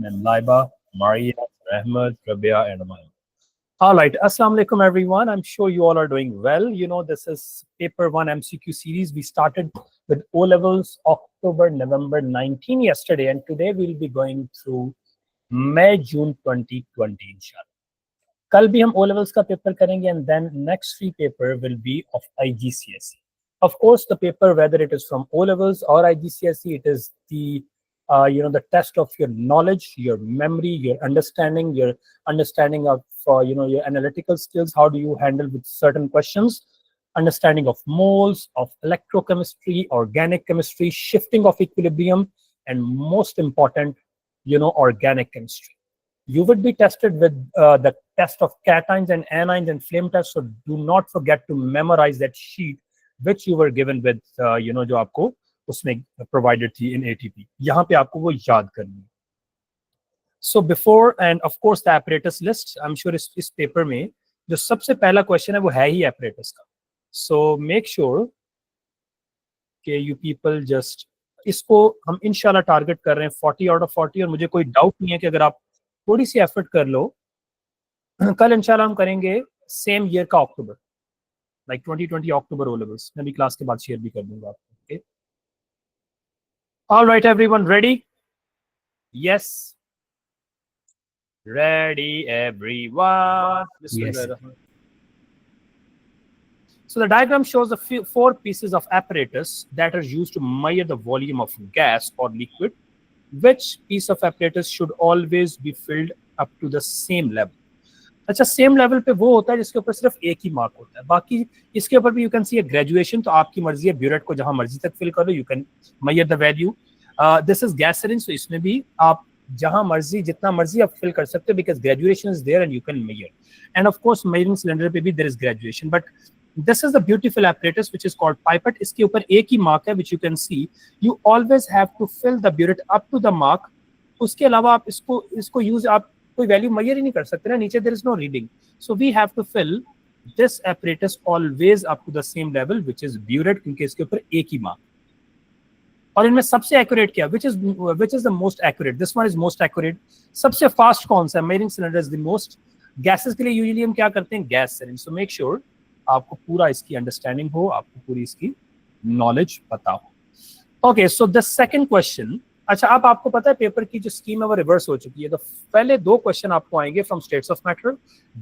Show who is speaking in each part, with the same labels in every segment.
Speaker 1: then Laiba, Maria, Ahmed, Rabia, and Amaya. All right, Assalamu alaikum everyone. I'm sure you all are doing well. You know, this is paper 1 MCQ series. We started with O levels October, November 19 yesterday, and today we'll be going through May, June 2020 inshallah. कल भी हम O levels का paper करेंगे, and then next free paper will be of IGCSE. Of course, the paper, whether it is from O levels or IGCSE, it is the the test of your knowledge, your memory, your understanding of your analytical skills. How do you handle with certain questions? Understanding of moles, of electrochemistry, organic chemistry, shifting of equilibrium, and most important, organic chemistry. You would be tested with the test of cations and anions and flame test. So do not forget to memorize that sheet which you were given with जो आपको उसमें provided थी in ATP. यहाँ पे आपको वो याद करनी है. So before and of course the apparatus list, I'm sure इस paper में जो सबसे पहला question है वो है ही apparatus का. So make sure कि you people just इसको हम इंशाल्लाह टारगेट कर रहे हैं 40 out of 40 और मुझे कोई डाउट नहीं है कि अगर आप थोड़ी सी एफर्ट कर लो कल इंशाल्लाह हम करेंगे सेम ईयर का अक्टूबर लाइक 2020 अक्टूबर ओ लेवल्स मैं भी क्लास के बाद शेयर भी कर दूंगा आपको. Okay all right everyone ready? Yes ready everyone?
Speaker 2: Yes.
Speaker 1: So the diagram shows the four pieces of apparatus that are used to measure the volume of gas or liquid. Which piece of apparatus should always be filled up to the same level? अच्छा, same level पे वो होता है जिसके ऊपर सिर्फ एक ही mark होता है. बाकी इसके ऊपर भी you can see a graduation. तो आपकी मर्जी है, ब्यूरेट को जहां मर्जी तक फिल करो, you can measure the value. This is gas syringe, तो इसमें भी आप जहां मर्जी जितना मर्जी आप फिल कर सकते हो because graduation is there and you can major. And of course measuring cylinder पे भी there is graduation. But this is the beautiful apparatus which is called pipette. इसके ऊपर एक ही मार्क है which you can see. You always have to fill the burette up to the mark. उसके अलावा आप इसको यूज आप कोई वैल्यू मेजर ही नहीं कर सकते ना, नीचे there is no reading. So we have to fill this apparatus always up to the same level which is burette, क्योंकि इसके ऊपर एक ही मार्क. और इनमें सबसे एक्यूरेट क्या, which is the most accurate? This one is most accurate. सबसे fast कौन सा? Measuring cylinder is the most. Gases के लिए यूजुअली हम क्या करते हैं? Gas syringe. सो मेक श्योर आपको पूरा इसकी अंडरस्टैंडिंग हो, आपको पूरी इसकी नॉलेज पता हो. Okay, so the second question. अच्छा, अब आपको पता है पेपर की जो स्कीम है वो रिवर्स हो चुकी है. तो पहले दो क्वेश्चन आपको आएंगे from states of matter,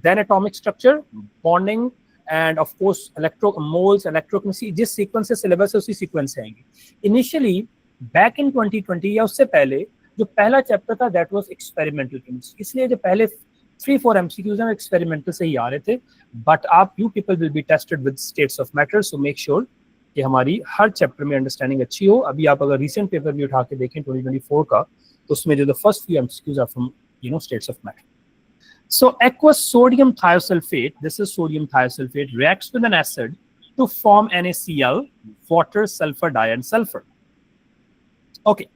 Speaker 1: then atomic structure, bonding and of course moles, electrochemistry. जिस सीक्वेंस से सिलेबस है उसी सीक्वेंस से आएंगे. इनिशियली बैक इन 2020 या उससे पहले जो पहला चैप्टर था दैट वाज एक्सपेरिमेंटल केमिस्ट्री. इसलिए जो पहले 3-4 MCQs हैं एक्सपेरिमेंटल से ही आ रहे थे. बट आप you people will be tested with states of matter. So make sure कि हमारी हर चैप्टर में अंडरस्टैंडिंग अच्छी हो. अभी आप अगर रिसेंट पेपर भी उठा के देखें 2024 का, तो उसमें जो the first few MCQs are from states of matter. So aqueous sodium thiosulfate, this is sodium thiosulfate, reacts with an acid to form NaCl, water, sulfur dye and sulfur. Okay,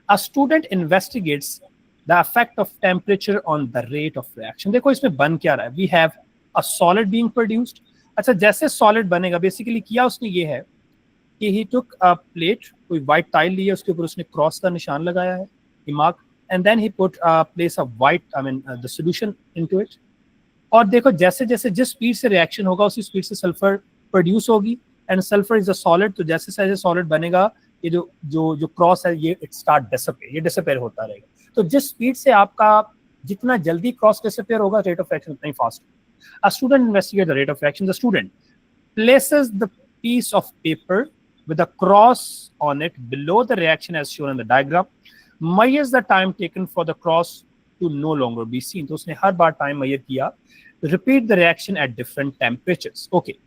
Speaker 1: a student investigates the effect of temperature on the rate of reaction. देखो इसमें बन क्या रहा है? We have a solid being produced. अच्छा, जैसे solid बनेगा basically किया उसने ये है कि he took a plate, कोई white tile ली है, उसके ऊपर उसने क्रॉस का निशान लगाया है, he marked, and then he put a place of white, the solution into it. और देखो जैसे जैसे जिस स्पीड से रिएक्शन होगा उसी स्पीड से सल्फर प्रोड्यूस होगी. And sulphur is a solid. तो जैसे जैसे सॉलिड बनेगा ये जो क्रॉस है ये इट स्टार्ट डिसअपियर, ये डिसअपियर होता रहेगा. तो जिस स्पीड से आपका जितना जल्दी क्रॉस डिसअपियर होगा रेट ऑफ रिएक्शन उतना ही fast. A student investigates the rate of reaction. The student places the piece of paper with a cross on it below the reaction as shown in the diagram. Measures the time taken for the cross to no longer be seen. तो उसने हर बार time major किया. Repeat the reaction at different temperatures. Okay.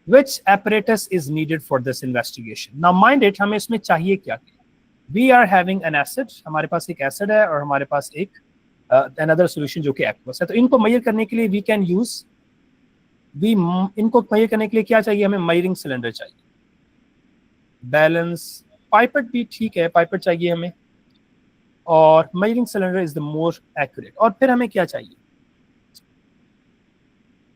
Speaker 1: Which apparatus is needed for this investigation? Now mind it, हमें इसमें चाहिए क्या? We are having an acid. हमारे पास एक acid है और हमारे पास एक another solution जो कि aqueous है. तो इनको मेजर करने के लिए we can use, इनको मेजर करने के लिए क्या चाहिए? हमें मेजरिंग सिलेंडर चाहिए. बैलेंस पाइपेट भी ठीक है, पाइपेट चाहिए हमें, और measuring cylinder is the more accurate. और फिर हमें क्या चाहिए?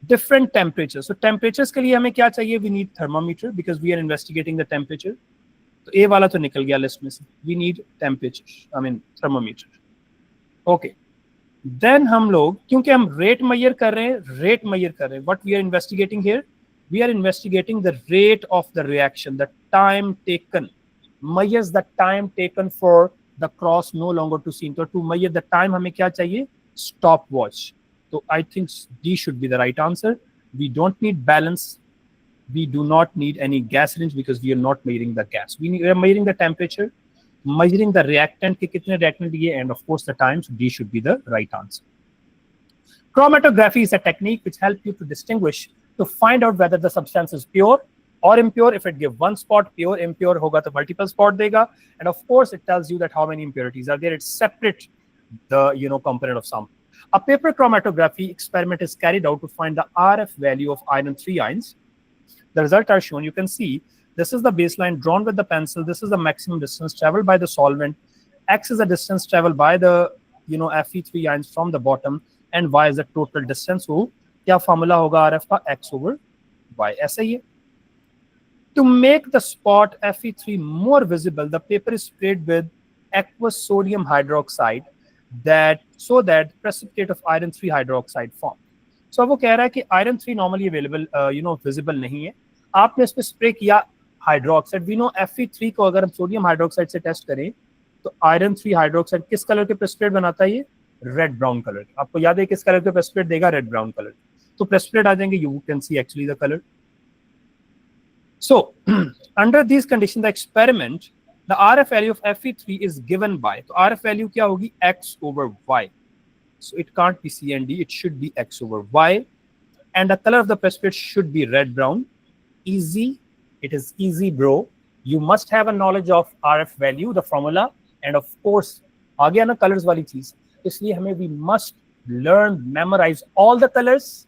Speaker 1: Different temperature. सो टेम्परेचर्स के लिए हमें क्या चाहिए? We need thermometer because we are investigating the temperature. तो ए वाला तो निकल गया लिस्ट में से. We need temperature, I mean thermometer. Okay, then हम लोग, क्योंकि हम रेट मेजर कर रहे हैं, what we are investigating here, we are investigating the rate of the reaction, the time taken, measures the time taken for the cross no longer to seen. So to measure the time हमें क्या चाहिए? Stopwatch. So I think D should be the right answer. We don't need balance. We do not need any gas range because we are not measuring the gas. We are measuring the temperature, measuring the reactant के कितने reactant दिए, and of course the time. So D should be the right answer. Chromatography is a technique which helps you to distinguish, to find out whether the substance is pure or impure. If it gives one spot, pure, impure hoga to multiple spot dega, and of course it tells you that how many impurities are there. It's separate the component of sample. A paper chromatography experiment is carried out to find the RF value of iron 3 ions. The results are shown. You can see this is the baseline drawn with the pencil. This is the maximum distance traveled by the solvent. X is the distance traveled by the Fe3 ions from the bottom, and Y is the total distance. So क्या formula होगा RF का? X over Y. ऐसा ही है. To make the spot Fe3 more visible, the paper is sprayed with aqueous sodium hydroxide so that precipitate of iron 3 hydroxide form. So अब वो कह रहा है कि iron 3 normally available visible नहीं है. आपने इस पे स्प्रे किया हाइड्रोक्साइड. वी नो Fe3 को अगर हम सोडियम हाइड्रोक्साइड से टेस्ट करें तो आयरन 3 हाइड्रोक्साइड किस कलर के प्रेसिपिटेट बनाता है? ये रेड ब्राउन कलर. आपको याद है किस कलर के प्रेसिपिटेट देगा? Red brown colour. तो प्रेसिपिटेट आ जाएंगे. You can see actually the colour. So under these conditions, the experiment, the RF value of Fe3 is given by, so RF value क्या होगी? X over Y. So it can't be C and D, it should be X over Y. And the color of the precipitate should be red brown. Easy, it is easy, bro. You must have a knowledge of RF value, the formula, and of course, आ गया ना colors वाली चीज. इसलिए हमें we must learn, memorize all the colors,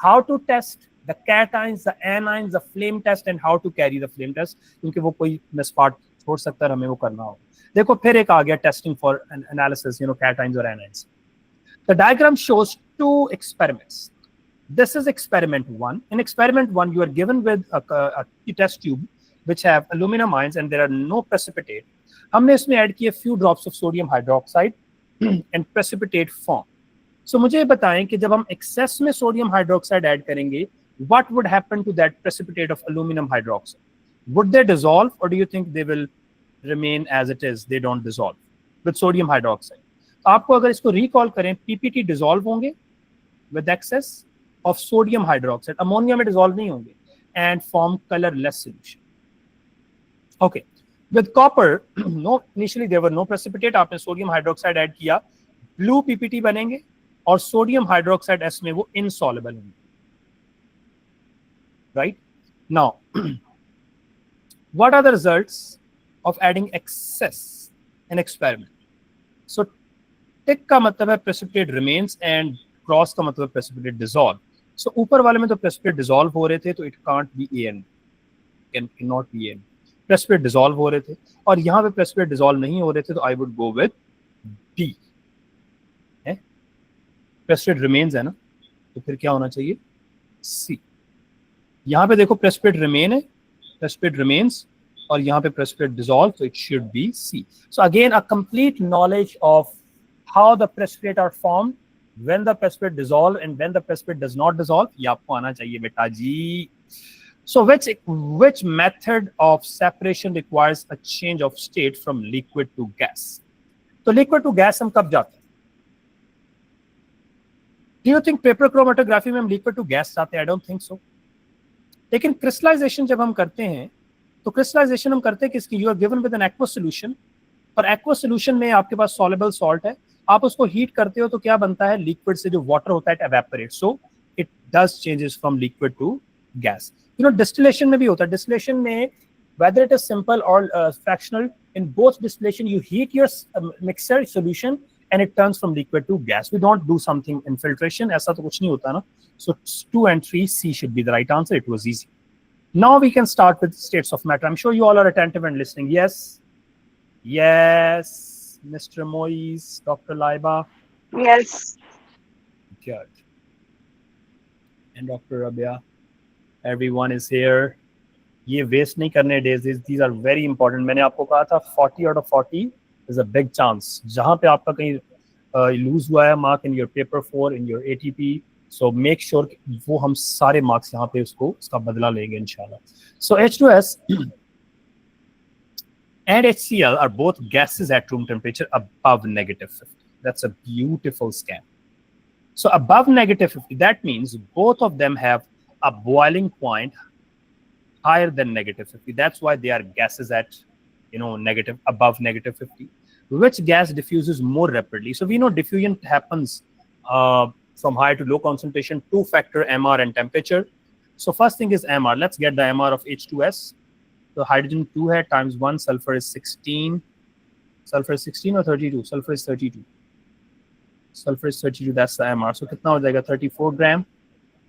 Speaker 1: how to test the cations, the anions, the flame test, and how to carry the flame test. क्योंकि वो कोई miss part छोड़ सकता है, हमें वो करना हो. देखो फिर एक आ गया testing for an analysis, cations or anions. The diagram shows two experiments. This is experiment 1. In experiment 1, you are given with a test tube which have aluminum ions and there are no precipitate. हमने इसमें add किए few drops of sodium hydroxide and precipitate form. So मुझे बताएं कि जब हम excess में sodium hydroxide add करेंगे, what would happen to that precipitate of aluminum hydroxide? Would they dissolve, or do you think they will remain as it is? They don't dissolve with sodium hydroxide. तो आपको अगर इसको recall करें, PPT dissolve होंगे with excess of sodium hydroxide. Ammonia में dissolve नहीं होंगे and form colorless solution. Okay. With copper, initially there were no precipitate. आपने sodium hydroxide ऐड किया, blue PPT बनेंगे और sodium hydroxide S में वो insoluble होंगे. Right? Now, what are the results of adding excess in experiment? So, tick का मतलब है precipitate remains and cross का मतलब precipitate dissolve. So, ऊपर वाले में तो precipitate dissolve हो रहे थे, तो it can't be A and B. Cannot be A and B. Precipitate dissolve हो रहे थे और यहाँ पे precipitate dissolve नहीं हो रहे थे, तो I would go with D. Precipitate remains है ना, तो फिर क्या होना चाहिए? C. यहाँ पे देखो precipitate remain है, precipitate remains, और यहाँ पे precipitate dissolve, so it should be C. So again, a complete knowledge of how the precipitate are formed, when the precipitate dissolve and when the precipitate does not dissolve, ये आपको आना चाहिए बेटा जी. So which method of separation requires a change of state from liquid to gas? तो liquid to gas हम कब जाते हैं? Do you think paper chromatography में हम liquid to gas जाते हैं? I don't think so. लेकिन crystallization जब हम करते हैं, तो crystallization हम करते हैं किसकी? You are given with an aqueous solution, और aqueous solution में आपके पास soluble salt है, आप उसको heat करते हो तो क्या बनता है? Liquid से जो water होता है, it evaporates. So it does changes from liquid to gas. Distillation में भी होता है. Distillation में whether it is simple or fractional, in both distillation you heat your mixer solution and it turns from liquid to gas. We don't do something in filtration. ऐसा तो कुछ नहीं होता ना. So 2 and 3, C should be the right answer. It was easy. Now we can start with states of matter. I'm sure you all are attentive and listening. Yes. Yes. Mr. Moise, Dr. Laiba.
Speaker 2: Yes.
Speaker 1: Good. And Dr. Rabia. Everyone is here. ये waste नहीं करने days, these are very important. मैंने आपको कहा था 40 out of 40 is a big chance. जहां पे आपका कहीं लूज हुआ है mark in your paper 4 in your ATP, so make sure वो हम सारे मार्क्स यहाँ पे उसका बदला लेंगे इंशाल्लाह। सो H2S and HCl are both gases at room temperature above -50. That's a beautiful scan. So above -50, that means both of them have a boiling point higher than -50. That's why they are gases at, above -50. Which gas diffuses more rapidly? So we know diffusion happens from high to low concentration, 2-factor MR and temperature. So first thing is MR. Let's get the MR of H2S. So hydrogen 2 है times 1, sulfur is 16. Sulfur is 16 or 32? Sulfur is 32. Sulfur is 32, that's the MR. So कितना हो जाएगा? 34 gram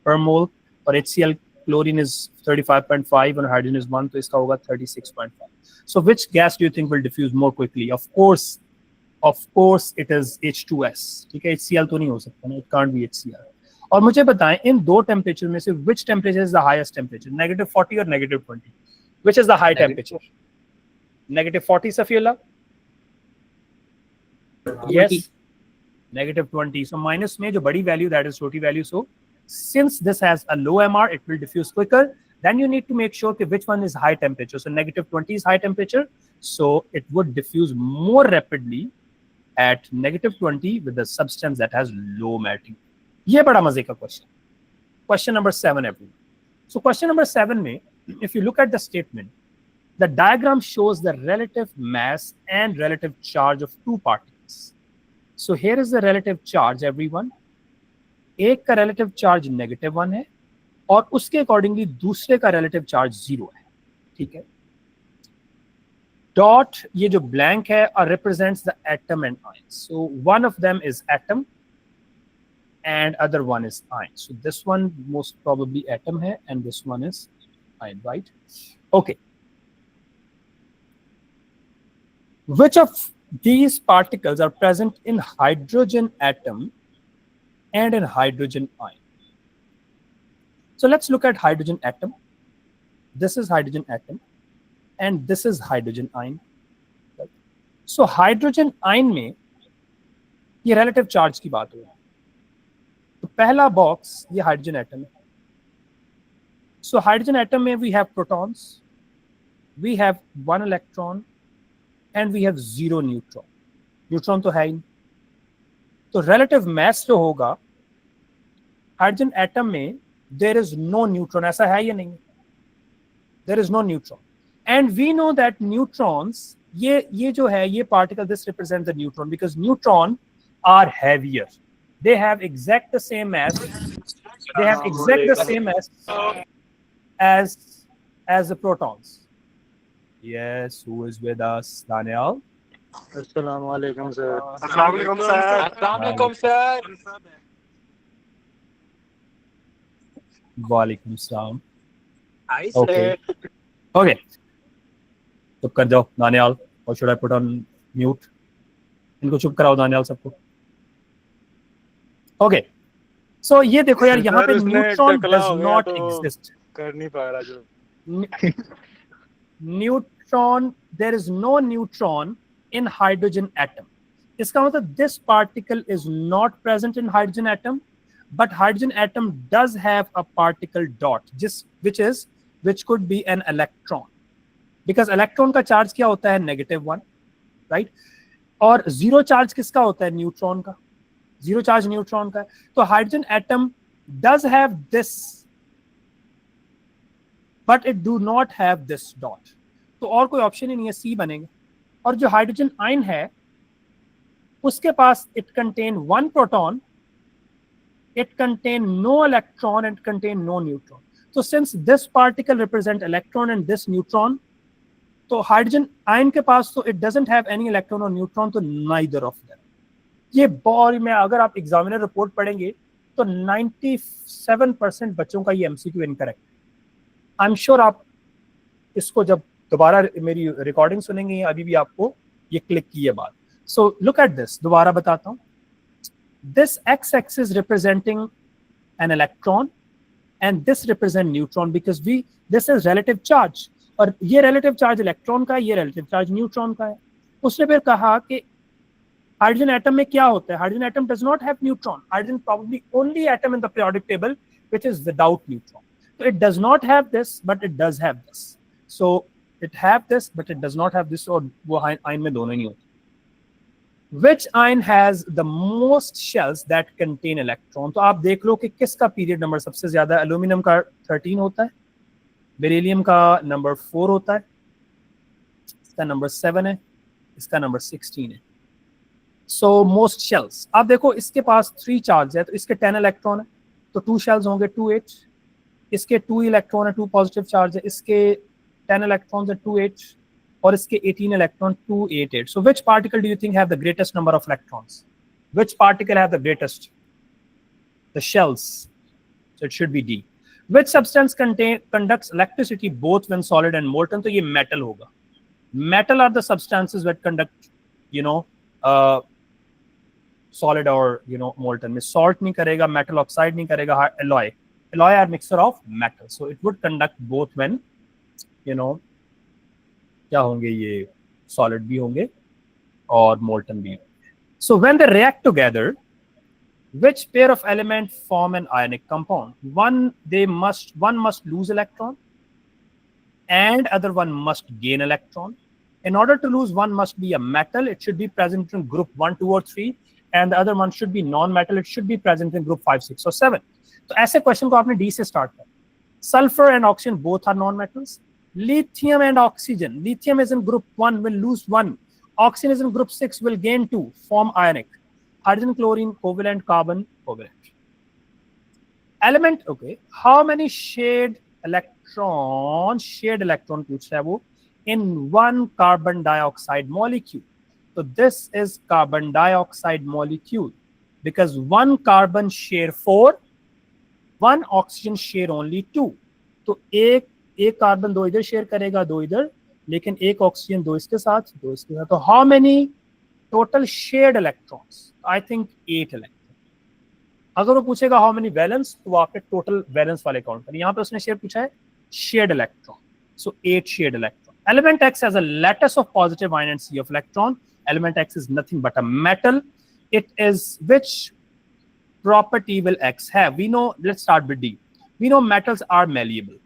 Speaker 1: per mole. और HCl chlorine is 35.5 and hydrogen is 1, तो इसका होगा 36.5. So which gas do you think will diffuse more quickly? Of course it is H2S. ठीक है, HCl तो नहीं हो सकता ना, it can't be HCl. और मुझे बताएं इन दो टेम्परेचर में से which temperature is the highest temperature? -40 or -20? Which is the high temperature? -40, Safiyullah? Yes. -20. So minus में जो बड़ी value, that is छोटी value. So since this has a low MR, it will diffuse quicker. Then you need to make sure which one is high temperature. So -20 is high temperature. So it would diffuse more rapidly at -20 with the substance that has low melting. ये बड़ा मजे का question. Question number 7, everyone. So question number 7 में, if you look at the statement, the diagram shows the relative mass and relative charge of two particles. So here is the relative charge, everyone. एक का relative charge -1 है और उसके accordingly दूसरे का relative charge 0 है, ठीक है। Dot, ये जो blank है, represents the atom and ion. So one of them is atom and other one is ion. So this one most probably atom hai and this one is ion, right? Okay. Which of these particles are present in hydrogen atom and in hydrogen ion? So let's look at hydrogen atom. This is hydrogen atom and this is hydrogen ion. Right? So hydrogen ion में ये relative charge की बात हो रही है। तो पहला box ये हाइड्रोजन एटम है। सो हाइड्रोजन एटम में we have protons, we have 1 electron and we have 0 neutron. Neutron तो है ही नहीं। तो रिलेटिव मैस जो होगा हाइड्रोजन एटम में, देयर इज नो न्यूट्रॉन। ऐसा है या नहीं? There is no neutron and we know that neutrons, ये जो है ये particle, this represent the neutron because neutron are heavier. They have exact the same mass. They have exact the same mass as the protons. Yes, who is with us? Daniel.
Speaker 2: Assalamu alaikum, sir.
Speaker 3: Assalamu alaikum, sir.
Speaker 4: Assalamu alaikum, sir.
Speaker 1: Wa alaikum salam.
Speaker 4: Hi, sir.
Speaker 1: Okay. Okay. चुप कर जाओ Daniyal. Or should I put on mute? इनको चुप कराओ दानियाल सबको. Okay so ये देखो यार, यहाँ पे न्यूट्रॉन डज नॉट एग्जिस्ट.
Speaker 2: कर नहीं पा रहा जो
Speaker 1: neutron, there is no neutron in hydrogen atom. इसका मतलब this particle is not present in hydrogen atom, but hydrogen atom does have a particle dot which could be an electron, because electron का charge क्या होता है? -1, right? और 0 charge किसका होता है? न्यूट्रॉन का. 0 चार्ज न्यूट्रॉन का है. तो hydrogen atom does have this but it do not have this dot. तो और कोई ऑप्शन ही नहीं है, सी बनेगा. और जो हाइड्रोजन आयन है उसके पास it contain 1 proton, it contain no electron and contain no neutron. तो since this particle represent electron and this neutron, तो हाइड्रोजन आयन के पास तो it doesn't have any electron और न्यूट्रॉन, तो नाइदर ऑफ देम. ये बहुत में अगर आप एग्जामिनर रिपोर्ट पढ़ेंगे तो 97% बच्चों का ये एमसीक्यू इनकरेक्ट है. आई एम श्योर आप इसको जब दोबारा मेरी रिकॉर्डिंग सुनेंगे, अभी भी आपको ये क्लिक की है बात. सो लुक एट दिस, दोबारा बताता हूँ. This x axis representing an electron and this represent neutron because this is relative charge, और ये relative charge इलेक्ट्रॉन का है, ये relative charge न्यूट्रॉन का है. उसने फिर कहा कि हाइड्रोजन एटम में क्या होता है? Hydrogen atom does not have neutron. Hydrogen probably only atom in the periodic table which is without neutron. So it does not have this, but it does have this. So it have this, but it does not have this. और वो ion में दोनों नहीं होते. Which ion has the most shells that contain electron? तो आप देख लो कि किसका पीरियड नंबर सबसे ज्यादा है. एल्यूमिनियम का 13 होता है, बेरिलियम का नंबर 4 होता है, इसका नंबर 7 है, इसका नंबर 16 है. So most shells. आप देखो इसके पास 3 चार्ज है, तो इसके 10 इलेक्ट्रॉन है, तो 2 शेल्स होंगे 2H. इसके 2 इलेक्ट्रॉन है, 2 पॉजिटिव चार्ज है, इसके 10 इलेक्ट्रॉन्स है 2H, और इसके 18 electron 288. So which particle do you think have the greatest number of electrons? Which particle have the greatest? The shells. So it should be D. Which substance conducts electricity both when solid and molten? तो ये metal होगा. Metal are the substances that conduct, solid or molten. में salt नहीं करेगा, metal oxide नहीं करेगा, alloy. Alloy are mixture of metal. So it would conduct both when क्या होंगे, ये सॉलिड भी होंगे और मोल्टन भी होंगे. So when they react together, which pair of element form an ionic compound? One must lose electron and other one must gain electron. In order to lose, one must be a metal, it should be present in group 1, 2 or 3, and the other one should be non-metal, it should be present in group 5, 6 or 7. तो ऐसे question को आपने D से start किया. Sulphur and oxygen both are non-metals. Lithium and oxygen. Lithium is in group 1, will lose 1. Oxygen is in group 6, will gain 2, form ionic. Hydrogen, chlorine, covalent, carbon, covalent. Element, okay. How many shared electron पूछ रहा है वो, in one carbon dioxide molecule? So this is carbon dioxide molecule because one carbon share 4, one oxygen share only 2. तो एक carbon 2 इधर share करेगा, 2 इधर, लेकिन एक ऑक्सीजन 2 इसके साथ, 2 इसके साथ. तो how many total shared electrons? I think 8 electron. अगर वो पूछेगा हाउ मेनी वैलेंस, तो वो आपके टोटल वैलेंस वाले काउंट करें. यहाँ पे उसने शेयर पूछा है shared electron, so 8 shared electron. Element X has a lattice of positive ion and sea of electron. Element X is nothing but a metal. It is, which property will X have? We know, let's start with D. We know metals are malleable.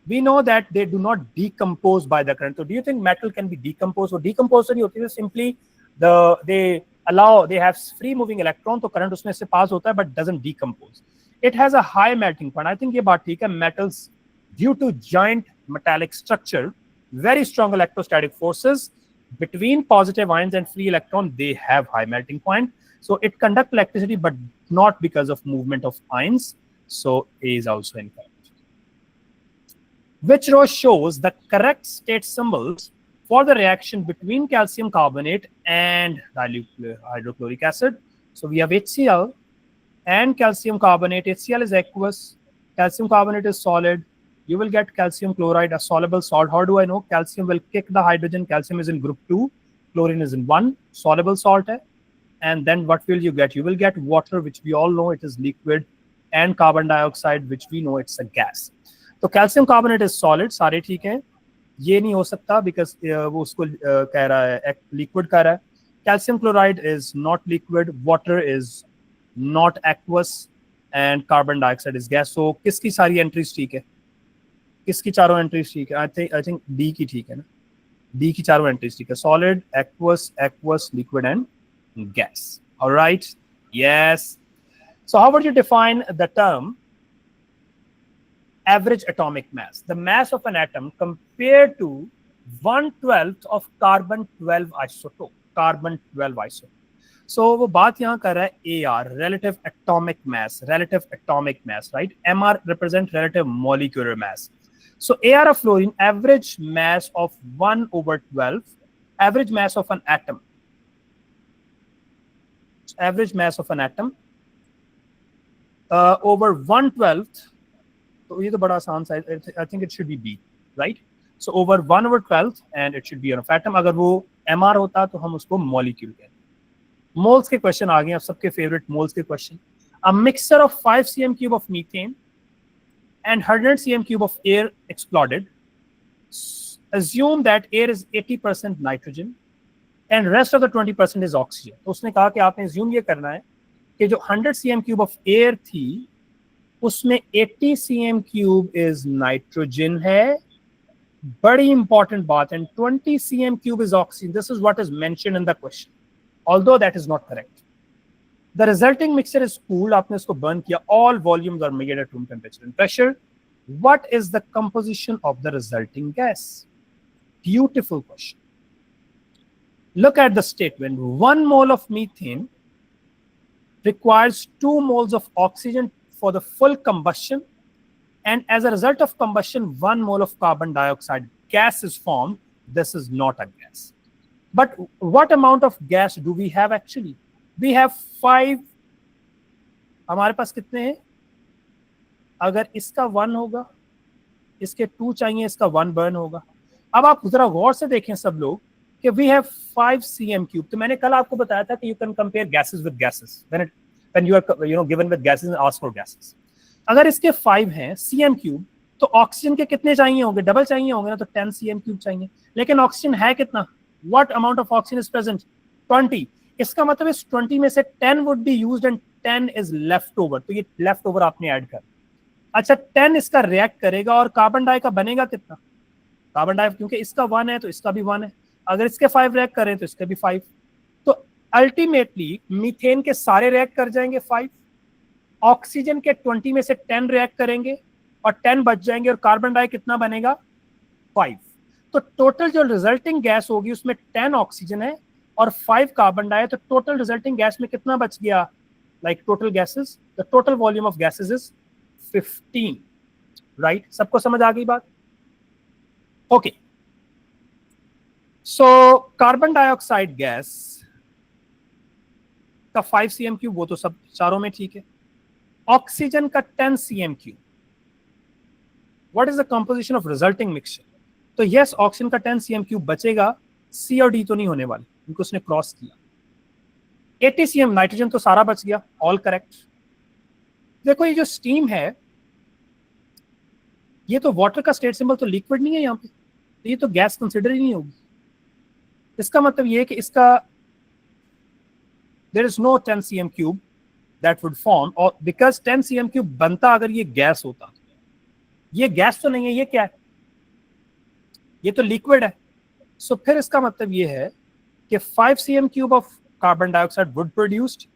Speaker 1: We know that they do not decompose by the current. So do you think metal can be decomposed? Or decomposed नहीं होती है, simply they have free moving electron, तो current उसमें से pass होता है, but doesn't decompose. It has a high melting point. I think ये बात ठीक है. Metals, due to giant metallic structure, very strong electrostatic forces between positive ions and free electron, they have high melting point. So it conducts electricity, but not because of movement of ions. So A is also incorrect. Which row shows the correct state symbols for the reaction between calcium carbonate and dilute hydrochloric acid? So we have HCl and calcium carbonate. HCl is aqueous, calcium carbonate is solid. You will get calcium chloride, a soluble salt. How do I know? Calcium will kick the hydrogen. Calcium is in group 2, chlorine is in 1, soluble salt hai. And then what will you get? You will get water, which we all know it is liquid, and carbon dioxide, which we know it's a gas. तो calcium carbonate is solid, सारे ठीक हैं. ये नहीं हो सकता because वो उसको कह रहा है लिक्विड कह रहा है. Calcium chloride is not liquid, water is not aqueous, and carbon dioxide is gas. So किसकी सारी एंट्रीज ठीक है? किसकी चारों एंट्रीज ठीक है? आई थिंक डी की ठीक है ना. डी की चारों एंट्रीज ठीक है. Solid, aqueous, liquid and gas. Alright, yes. So how would you define the term average atomic mass? The mass of an atom compared to 1/12 of carbon 12 isotope. Carbon 12 isotope. So वो बात यहाँ कर रहा है AR, relative atomic mass, right? MR represent relative molecular mass. So AR of fluorine, average mass of 1/12, average mass of an atom. Average mass of an atom over 1/12. तो ये तो बड़ा आसान सा है. I think it should be B, right? So over 1/12 and it should be of atom. अगर वो MR होता तो हम उसको मॉलिक्यूल कहते हैं. मोल्स के क्वेश्चन आ गए, अब सबके फेवरेट मोल्स के question. A mixture of 5 cm³ of methane and 100 cm cube of air exploded, assume that air is 80% nitrogen and rest of the 20% is oxygen. तो उसने कहा कि आपने assume ये करना है कि जो 100 cm cube of air थी उसमें 80 cm cube is nitrogen है, बड़ी important बात, and 20 cm cube is oxygen. This is what is mentioned in the question, although that is not correct. The resulting mixture is cooled. आपने इसको burn किया. All volumes are measured at room temperature and pressure. What is the composition of the resulting gas? Beautiful question. Look at the statement. 1 mole of methane requires 2 moles of oxygen for the full combustion, and as a result of combustion 1 mole of carbon dioxide gas is formed. This is not a gas. But what amount of gas do we have actually? We have 5. हमारे पास कितने हैं? अगर इसका 1 होगा, इसके 2 चाहिए, इसका 1 burn होगा. अब आप जरा गौर से देखें सब लोग कि we have 5 cm cube. तो मैंने कल आपको बताया था कि you can compare gases with gases when you are given with gases and ask for gases. अगर इसके 5 हैं cm cube तो ऑक्सीजन के कितने चाहिए होंगे? डबल चाहिए होंगे ना, तो 10 cm cube चाहिए. लेकिन ऑक्सीजन है कितना? What amount of oxygen is present? 20. इसका मतलब इस 20 में से 10 would be used and 10 is left over. तो ये left over आपने ऐड कर. अच्छा 10 इसका रिएक्ट करेगा और कार्बन डाई का बनेगा कितना? कार्बन डाई क्योंकि इसका 1 है तो इसका भी 1 है. अगर इसके 5 रिएक्ट करें तो इसके भी 5. तो अल्टीमेटली मीथेन के सारे रिएक्ट कर जाएंगे 5. ऑक्सीजन के 20 में से 10 रिएक्ट करेंगे और 10 बच जाएंगे और कार्बन डाई कितना बनेगा? 5. तो टोटल जो रिजल्टिंग गैस होगी उसमें 10 ऑक्सीजन है और 5 कार्बन डाई है. तो टोटल रिजल्टिंग गैस में कितना बच गया? Like total gases, the total volume of gases is 15. Right? सबको समझ आ गई बात? Okay. So carbon dioxide gas का 5 cm क्यूब, वो तो सब चारों में ठीक है. ऑक्सीजन का 10 cm cube. What is the composition of resulting mixture? तो यस, ऑक्सीजन का 10 cm क्यूब बचेगा. सी और डी तो नहीं होने वाले क्योंकि उसने क्रॉस किया. 80 cm नाइट्रोजन तो सारा बच गया. All correct. देखो ये जो स्टीम है ये तो वाटर का स्टेट सिंबल तो लिक्विड नहीं है यहाँ पे, तो ये तो गैस कंसिडर ही नहीं होगी. इसका मतलब ये है कि इसका there is no 10 cm cube that would form, और बिकॉज 10 cm क्यूब बनता अगर ये गैस होता. ये गैस तो नहीं है, ये क्या है? ये तो लिक्विड है. सो फिर इसका मतलब ये है कि 5 cm cube of carbon dioxide would produced,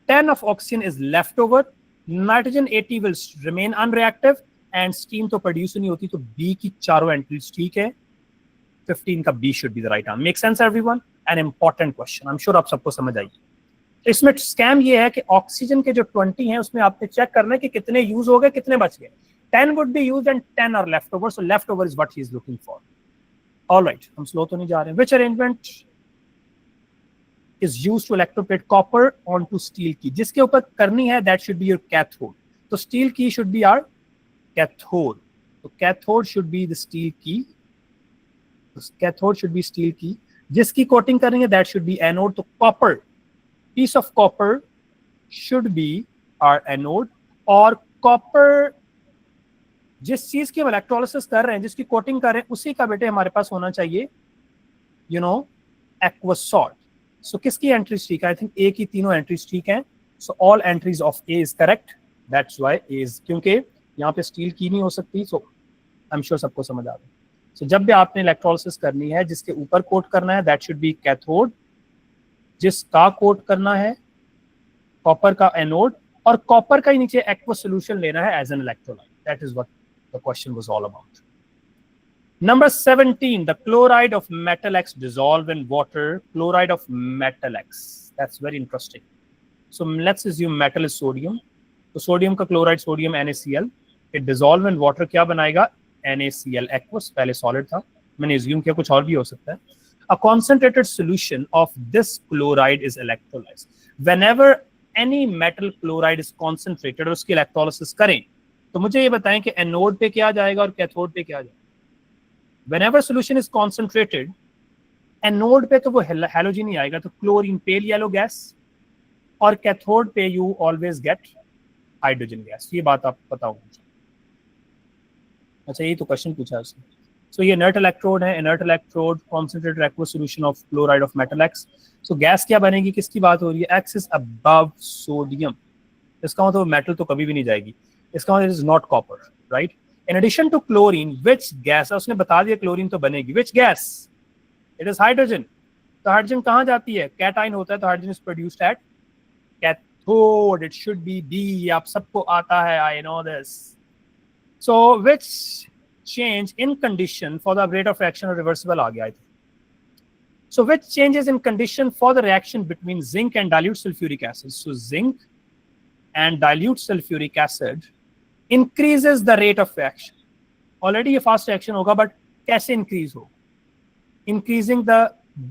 Speaker 1: 10 of oxygen is left over, nitrogen 80 will remain unreactive and steam तो प्रोड्यूस नहीं होती. तो बी की चारों एंट्रीज ठीक है. 15 का B should be the right answer. Make sense everyone? An important question. I am sure आप सबको समझ आई. तो इसमें स्कैम ये है कि ऑक्सीजन के जो 20 हैं उसमें आपने चेक करना है कि कितने यूज हो गए, कितने बच गए. 10 would be used and 10 are left over. So left over is what he is looking for. All right, हम slow तो नहीं जा रहे हैं. Which arrangement is used to electroplate copper onto steel key? जिसके ऊपर करनी है that should be your cathode. तो steel key should be our cathode. तो cathode should be the steel key. Cathode should be steel key. जिसकी coating करेंगे that should be anode. तो copper, piece of copper should be our anode. और copper जिस चीज की हम electrolysis कर रहे हैं, जिसकी कोटिंग कर रहे हैं, उसी का बेटे हमारे पास होना चाहिए एक्वस सॉल्ट. सो किसकी एंट्रीज ठीक है? आई थिंक ए की तीनों एंट्रीज ठीक हैं. So all entries of A is correct. That's why A is, क्योंकि यहाँ पे स्टील की नहीं हो सकती. सो आई एम श्योर सबको समझ आ गया. सो जब भी आपने इलेक्ट्रोलिसिस करनी है, जिसके ऊपर कोट करना है दैट शुड बी कैथोड, जिसका कोट करना है कॉपर का एनोड, और कॉपर का ही नीचे एक्वस सोल्यूशन लेना है as an electrolyte. That is what the question was all about. Number 17, the chloride of metal X dissolve in water. Chloride of metal X. That's very interesting. So let's assume metal is sodium. So sodium का chloride, sodium NaCl. It dissolve in water, क्या बनाएगा? NaCl aqueous. पहले solid था, मैंने assume किया कुछ और भी हो सकता है. A concentrated solution of this chloride is electrolyzed. Whenever any metal chloride is concentrated और उसकी electrolysis करें, तो मुझे ये बताएं कि एनोड पे क्या जाएगा और कैथोड पे क्या जाएगा. Whenever solution is concentrated, anode पे तो वो हैलोजन ही आएगा, तो क्लोरीन पेल येलो गैस, और कैथोड पे you always get hydrogen gas. ये बात आप पता होगी. अच्छा यही तो क्वेश्चन पूछा है उसने। सो ये इनर्ट इलेक्ट्रोड है, inert electrode concentrated aqueous solution of chloride of metal x. So gas क्या बनेगी, किसकी बात हो रही है, एक्स इज अबव सोडियम, इसका मतलब मेटल तो कभी भी नहीं जाएगी, इसका मतलब is not copper, right. In addition to chlorine which gas, उसने बता दिया क्लोरीन तो बनेगी, which gas, it is hydrogen. तो हाइड्रोजन कहाँ जाती है, कैटाइन होता है, तो hydrogen is produced at cathode, it should be B, आप सबको आता है, I know this. So which change in condition for the rate of reaction or reversible आ गया I think. So which changes in condition for the reaction between zinc and dilute sulfuric acid? So zinc and dilute sulfuric acid increases the rate of reaction. Already ये fast reaction होगा, but कैसे increase हो? Increasing the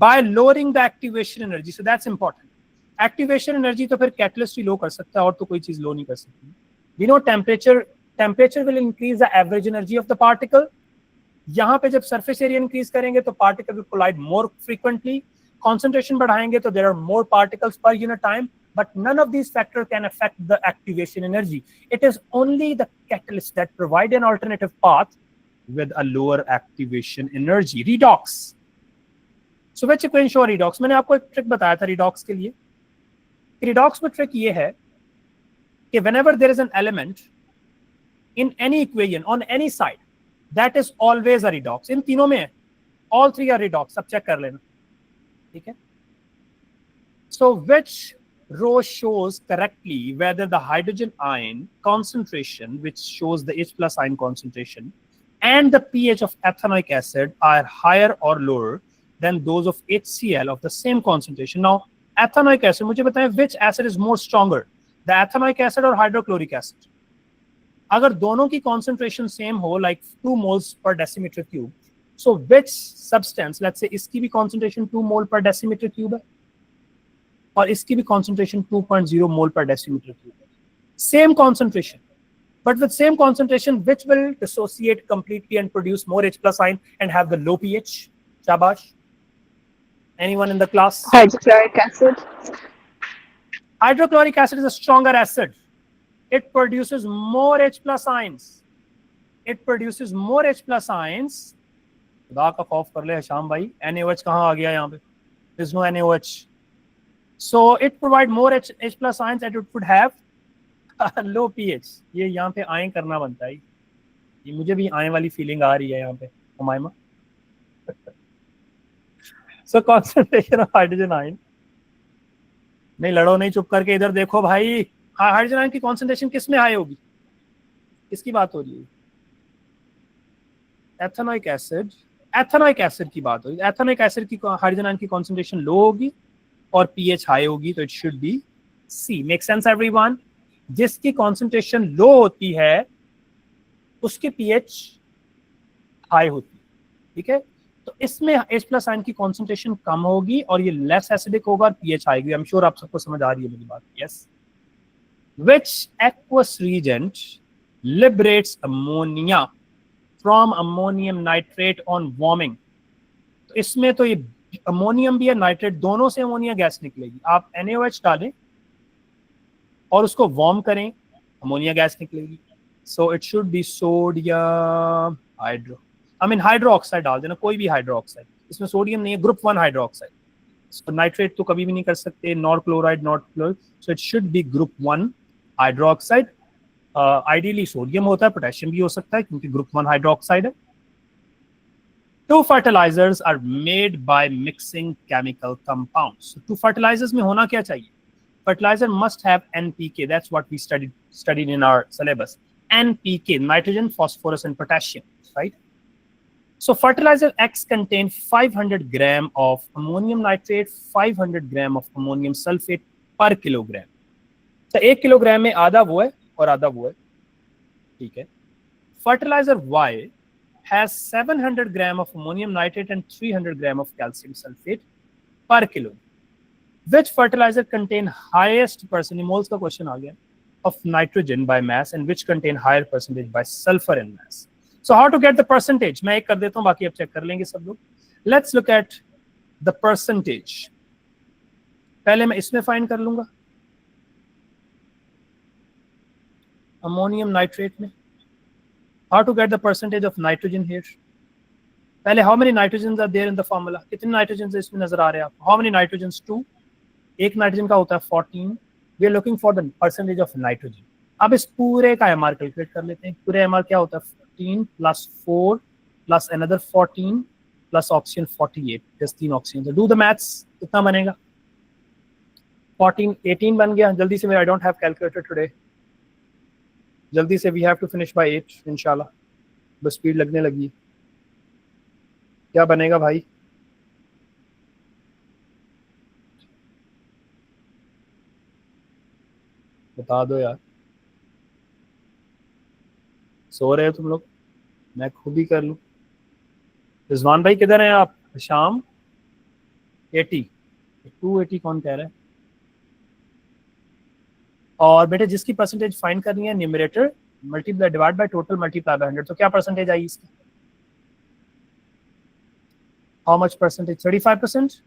Speaker 1: by lowering the activation energy. So that's important. Activation energy तो फिर catalyst ही low कर सकता है, और तो कोई चीज low नहीं कर सकती. We know temperature will increase the average energy of the particle. यहाँ पे जब surface area increase करेंगे तो particle will collide more frequently. Concentration बढ़ाएंगे तो there are more particles per unit time, but none of these factors can affect the activation energy. It is only the catalyst that provide an alternative path with a lower activation energy. Redox. So which equation show redox? मैंने आपको एक trick बताया था redox के लिए. Redox में trick ये है कि whenever there is an element in any equation on any side, that is always a redox. इन तीनों में all three are redox, सब चेक कर लेना, ठीक है। So which row shows correctly whether the hydrogen ion concentration, which shows the H plus ion concentration, and the pH of ethanoic acid are higher or lower than those of HCl of the same concentration. Now ethanoic acid, मुझे बताएं which acid is more stronger, the ethanoic acid or hydrochloric acid? अगर दोनों की concentration same हो, like 2 moles per decimeter cube, so which substance, let's say इसकी भी concentration 2 mole per decimeter cube है और इसकी भी concentration 2.0 mole per decimeter cube है, same concentration, but with same concentration which will dissociate completely and produce more H plus ion and have the low pH? Shabash. Anyone in the class?
Speaker 3: Hydrochloric acid.
Speaker 1: Hydrochloric acid is a stronger acid. It produces more H plus ions. It produces more H plus ions. खुदा का खौफ कर ले हशाम भाई, NaOH कहाँ आ गया यहाँ पे? There's no NaOH. So it provide more H plus ions and it would have a low pH. ये यहाँ पे आयन करना बनता है, ये मुझे भी आयन वाली फीलिंग आ रही है यहाँ पे Humaima. So concentration of hydrogen ion, नहीं लड़ो नहीं, चुप करके इधर देखो भाई, हाइड्रोजन आयन की कॉन्सेंट्रेशन किस में हाई होगी, किसकी बात हो रही है, एथेनोइक एसिड, एथेनोइक एसिड की बात हो रही है। एथेनोइक एसिड की हाइड्रोजन आयन की कॉन्सेंट्रेशन लो होगी और पीएच हाई होगी, तो it should be C. Make sense everyone? जिसकी कॉन्सेंट्रेशन लो होती है उसकी पीएच हाई होती है, ठीक है। तो इसमें H प्लस आयन की कॉन्सेंट्रेशन कम होगी और ये लेस एसिडिक होगा और पीएच आएगी। आई एम श्योर आप सबको समझ आ रही है मेरी बात, yes. Which aqueous reagent liberates ammonia from ammonium nitrate on warming? तो इसमें तो ये अमोनियम भी है, नाइट्रेट, दोनों से अमोनिया गैस निकलेगी। आप NaOH डालें और उसको वार्म करें, अमोनिया गैस निकलेगी। सो it should B sodium hydroxide डाल देना, कोई भी हाइड्रोक्साइड, इसमें सोडियम नहीं है, ग्रुप 1 हाइड्रोक्साइड। सो नाइट्रेट तो कभी भी नहीं कर सकते, not chloride not chloride, so it should be group 1 hydroxide. Ideally sodium होता है, पोटेशियम भी हो सकता है क्योंकि ग्रुप 1 हाइड्रोक्साइड है। Two fertilizers are made by mixing chemical compounds. Two fertilizers में होना क्या चाहिए, fertilizer must have NPK, that's what we studied in our syllabus, NPK, nitrogen, phosphorus and potassium, right. So fertilizer X contain 500 gram of ammonium nitrate, 500 gram of ammonium sulfate per kilogram. तो 1 kilogram में आधा वो है और आधा वो है, ठीक है। Fertilizer Y has 700 gram of ammonium nitrate and 300 gram of calcium sulfate per kilo. Which fertilizer contain highest percentage, moles का क्वेश्चन आ गया, of nitrogen by mass and which contain higher percentage by sulfur in mass? So how to get the percentage? मैं एक कर देता हूं, बाकी अब check कर लेंगे सब लोग। Let's look at the percentage. पहले मैं इसमें फाइंड कर लूंगा, अमोनियम नाइट्रेट में How to get the percentage of nitrogen here? पहले how many nitrogens are there in the formula? कितने nitrogens इसमें नजर आ रहे हैं आप? How many nitrogens? 2. एक नाइट्रोजन का होता है 14. We are looking for the percentage of nitrogen. अब इस पूरे का MR कैलकुलेट कर लेते हैं. पूरे MR क्या होता है? 14 plus 4 plus another 14 plus oxygen 48. Just 3 oxygen. So do the maths. कितना बनेगा? 14, 18 बन गया. जल्दी से मेरा I don't have calculator today. जल्दी से we have to finish by 8 इंशाल्लाह. बस स्पीड लगने लगी. क्या बनेगा भाई? बता दो यार. सो रहे हो तुम लोग? मैं खुद ही कर लूं. रिजवान भाई किधर हैं आप? शाम 80 280 कौन कह रहा है? और बेटे जिसकी परसेंटेज फाइंड करनी है numerator multiply divide by total multiply by 100. तो क्या परसेंटेज आई इसकी? How much percentage? 35%.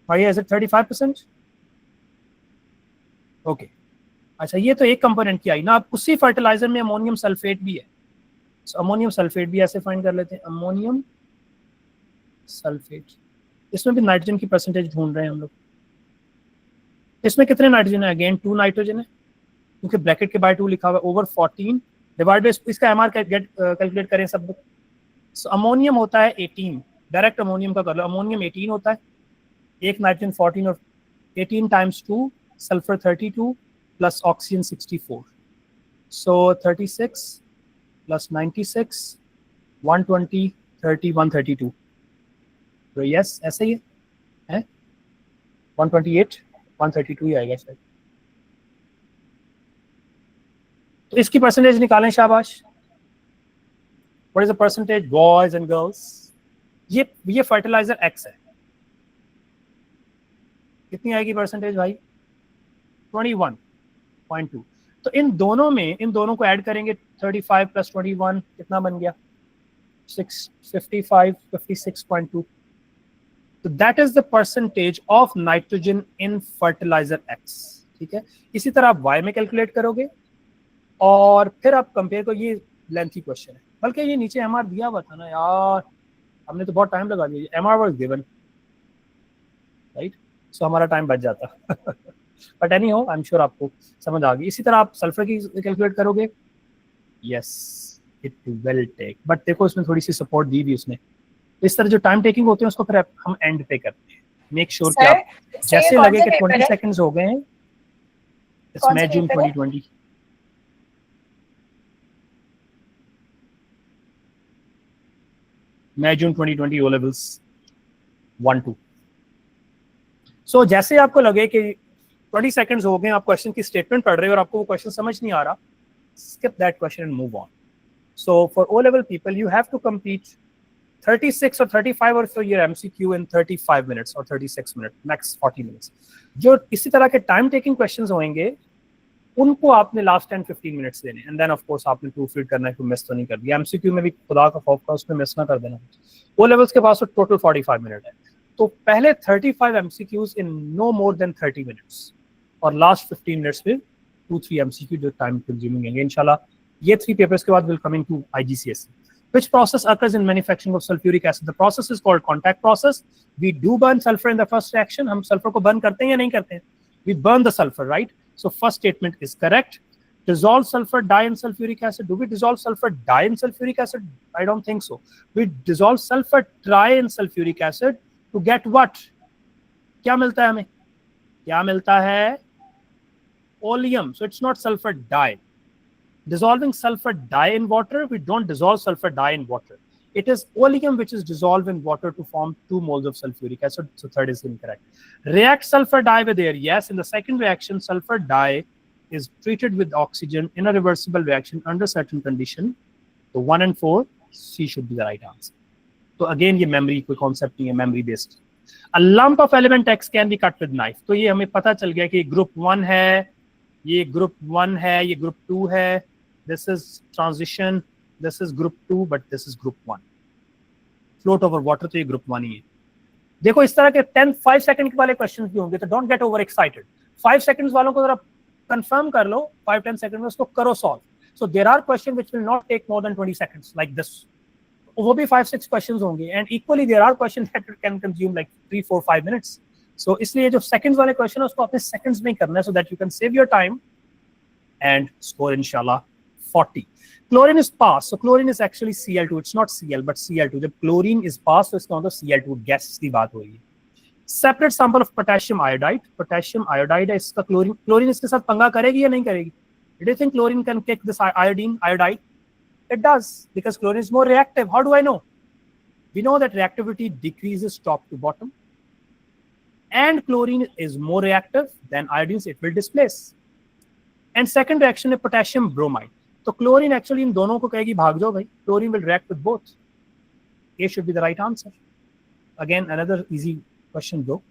Speaker 1: भैया इज इट 35%? ओके. अच्छा ये तो एक कंपोनेंट की आई ना. अब उसी फर्टिलाइजर में अमोनियम सल्फेट भी है. सो अमोनियम सल्फेट भी ऐसे फाइंड कर लेते हैं. Ammonium sulphate. इसमें भी नाइट्रोजन की परसेंटेज ढूंढ रहे हैं हम लोग. इसमें कितने नाइट्रोजन है? अगेन 2 नाइट्रोजन है क्योंकि ब्रैकेट के बाय 2 लिखा हुआ है. ओवर 14 डिवाइड बाय इसका एमआर कैलकुलेट करें सब लोग. सो अमोनियम होता है 18. डायरेक्ट अमोनियम का कर लो. अमोनियम 18 होता है. एक नाइट्रोजन 14 और 18 टाइम्स 2 सल्फर 32 प्लस ऑक्सीजन 64. सो 36 प्लस 96 120 30 132. तो यस ऐसे ही है 128 132 ही आएगा शायद. तो इसकी परसेंटेज निकालें. शाबाश. What is the percentage boys and girls? ये फर्टिलाइजर एक्स है. कितनी आएगी परसेंटेज भाई? 21.2. तो इन दोनों को ऐड करेंगे. 35 प्लस 21 कितना बन गया? 55 56.2. तो that is the percentage of nitrogen in fertilizer X. ठीक है. इसी तरह आप वाई में कैलकुलेट करोगे और फिर आप कंपेयर को. ये लेंथी क्वेश्चन है बल्कि ये नीचे एमआर दिया हुआ था ना यार. हमने तो बहुत टाइम लगा दिया. MR was given right. So हमारा टाइम बच जाता. बट एनी हो आई एम श्योर आपको समझ आ गई. इसी तरह आप सल्फर की कैलकुलेट करोगे. Yes it will take. But देखो इसमें थोड़ी सी सपोर्ट दी भी उसने. इस तरह जो टाइम टेकिंग होते हैं उसको फिर हम एंड पे करते हैं. मेक श्योर कि आप जैसे लगे कि 20 सेकंड्स हो गए हैं. It's May June 2020. May June 2020 O levels 1-2. सो जैसे आपको लगे कि 20 सेकंड्स हो गए, आप क्वेश्चन की स्टेटमेंट पढ़ रहे हो और आपको वो क्वेश्चन समझ नहीं आ रहा, skip that question and move on. So for O level people you have to complete 36 or 35 or so your MCQ in 35 minutes or 36 minutes, max 40 minutes. जो इसी तरह के टाइम टेकिंग क्वेश्चंस होंगे उनको आपने लास्ट 10-15 मिनट्स देने. And then of course आपने proof read करना है कि मिस तो नहीं कर दिया. एमसीक्यू में भी खुदा का खौफ का उसमें मिस ना कर देना. ओ लेवल्स के पास तो टोटल 45 मिनट है. तो पहले 35 MCQs in no more than 30 minutes और लास्ट 15 मिनट्स में 2-3 एमसीक्यू जो टाइम कंज्यूमिंग है इंशाल्लाह. ये 3 पेपर्स के बाद will coming to IGCSE. Which process occurs in manufacturing of sulfuric acid? The process is called contact process. We do burn sulfur in the first reaction. हम sulfur को burn करते हैं या नहीं करते हैं? We burn the sulfur, right? So first statement is correct. Dissolve sulfur dye in sulfuric acid. Do we dissolve sulfur dye in sulfuric acid? I don't think so. We dissolve sulfur try in sulfuric acid to get what? क्या मिलता है हमें? क्या मिलता है? Oleum. So it's not sulfur dye. Dissolving sulfur dye in water, we don't dissolve sulfur dye in water. It is oleum which is dissolved in water to form 2 moles of sulfuric acid. So third is incorrect. React sulfur dye with air. Yes, in the second reaction, sulfur dye is treated with oxygen in a reversible reaction under certain condition. So 1 and 4, C should be the right answer. So again, ये memory कोई concept नहीं है, memory based. A lump of element X can be cut with knife. तो ये हमें पता चल गया कि group 1 है, ये group 1 है, ये group 2 है. This is transition, this is group 2, but this is group 1. Float over water तो ये group 1 ही है. देखो इस तरह के 5 सेकंड वाले क्वेश्चंस भी होंगे तो don't get over excited. 5 seconds वालों को जरा कंफर्म कर लो. 5-10 सेकंड में उसको करो solve. So there are questions which will not take more than 20 seconds, like this. वो भी 5-6 questions होंगे, and equally there are questions that can consume like 3-4-5 minutes. So इसलिए जो seconds वाले question है उसको अपने seconds में ही करना है, so that you can save your time and score inshallah 40. Chlorine is passed, so chlorine is actually Cl2. It's not Cl but Cl2. जब chlorine is passed तो इसका मतलब Cl2 gas की बात हो रही है. Separate sample of potassium iodide. Potassium iodide है इसका chlorine इसके साथ पंगा करेगी या नहीं करेगी? Do you think chlorine can kick this iodide? It does, because chlorine is more reactive. How do I know? We know that reactivity decreases top to bottom, and chlorine is more reactive than iodine, so it will displace. And second reaction is potassium bromide. So chlorine actually in दोनों को कहेगी भाग जाओ भाई. Chlorine will react with both. A should be the right answer. Again, another easy question though.